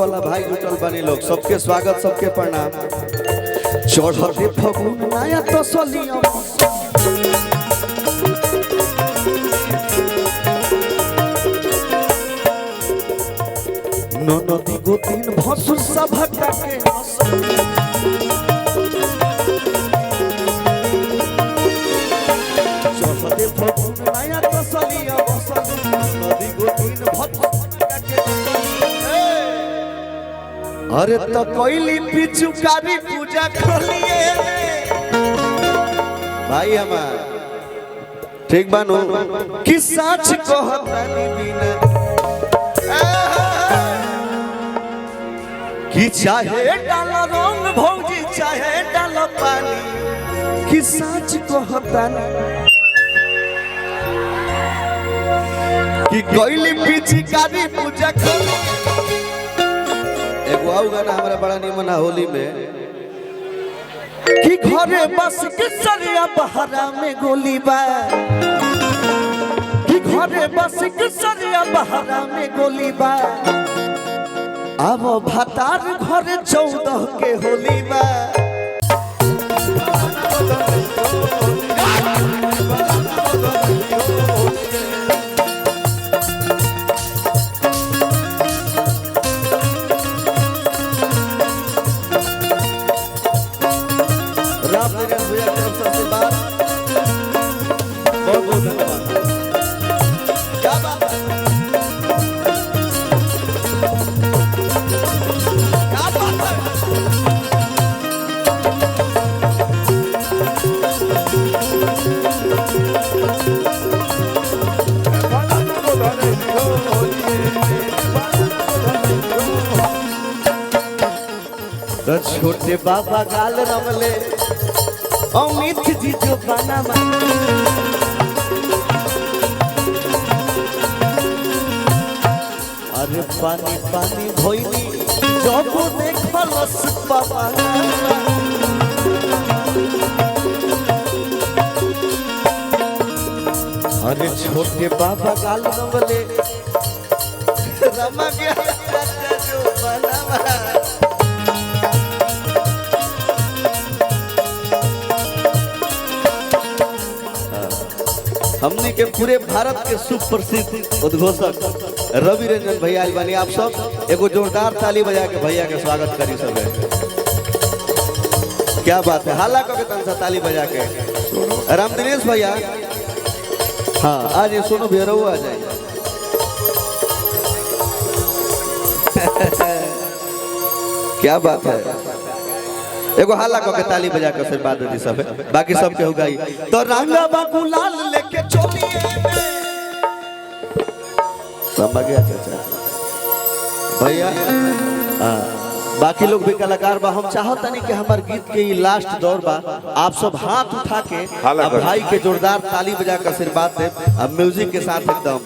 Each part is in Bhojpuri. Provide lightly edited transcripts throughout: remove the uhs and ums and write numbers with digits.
वाला भाई जुटल बनी लोग, सबके स्वागत, सबके प्रणाम। चढ़ते फगुन नया तसलिया नदी गोतीन भसुर सभा के चढ़ते फगुन नया तसलिया नदी गोतीन भसुर। अरे तो कोयली पिचुकारी पूजा खोलिए भाई हमार ठीक बानो कि सच कहतानी बिना कि चाहे डाला रंग भौजी चाहे डाला पानी कि सच कहतानी कि कोयली पिचुकारी पूजा खोलिए। एगो आउ गाना हमारा बड़ा निमन होली में कि घरे बस के सरिया बहरा में गोली बा कि घरे बस के सरिया बहरा में गोली बा अब भातार घरे 14 के होली बा। छोटे बाबा गाल रमले अमित जी जो बना अरे पानी पानी भोइनी जब देखलस बाबा अरे छोटे बाबा गाल रमले रमा गया जो बना हमने के पूरे भारत के सुप्रसिद्ध उद्घोषक रवि रंजन भैया बनी। आप सब एगो जोरदार ताली बजा के भैया के स्वागत करी सब। क्या बात है, हाला को के तनसा ताली बजा के राम दिनेश भैया। हाँ आज ये सुनो भैया आ जाए। क्या बात है, एगो हाला को के ताली बजा के फिर बाद दी सब बाकी सब के हो गई। तो रंगा बाबू लाल लेके चोलिए समझ गया चाचा भैया। बाकी लोग भी कलाकार बा। हम चाहता नहीं कि हमारे गीत के ये लास्ट दौर बा। आप सब हाथ उठा के अब भाई के जोरदार ताली बजा कर आशीर्वाद दे। अब म्यूजिक के साथ एकदम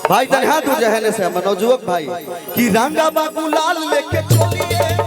भाई तन हाथ उठाने से मनोजुवक भाई कि रंगा बाबू लाल लेके चोलिए